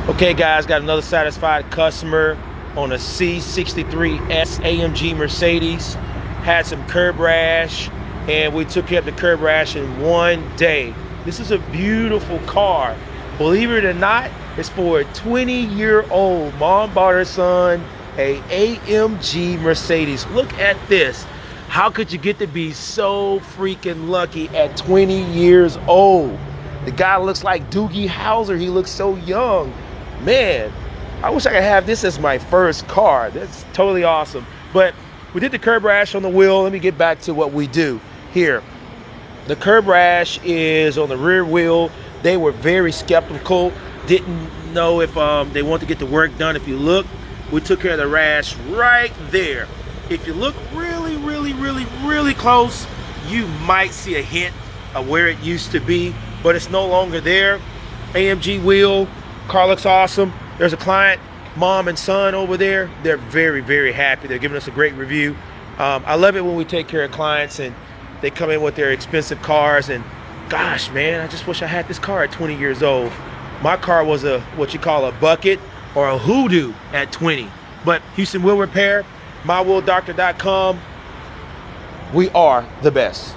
Okay guys, got another satisfied customer on a C63S AMG Mercedes. Had some curb rash and we took care of the curb rash in one day. This is a beautiful car. Believe it or not, it's for a 20-year-old. Mom bought her son a AMG Mercedes. Look at this. How could you get to be so freaking lucky at 20 years old? The guy looks like Doogie Howser. He looks so young. Man, I wish I could have this as my first car. That's totally awesome. But we did the curb rash on the wheel. Let me get back to what we do here. The curb rash is on the rear wheel. They were very skeptical. Didn't know if they want to get the work done. If you look, we took care of the rash right there. If you look really close, you might see a hint of where it used to be, but it's no longer there. AMG wheel. Car looks awesome. There's a client, mom and son over there. They're very happy. They're giving us a great review. I love it when we take care of clients and they come in with their expensive cars and gosh, man, I just wish I had this car at 20 years old. My car was a what you call a bucket or a hoodoo at 20. But Houston Wheel Repair, mywheeldoctor.com, we are the best.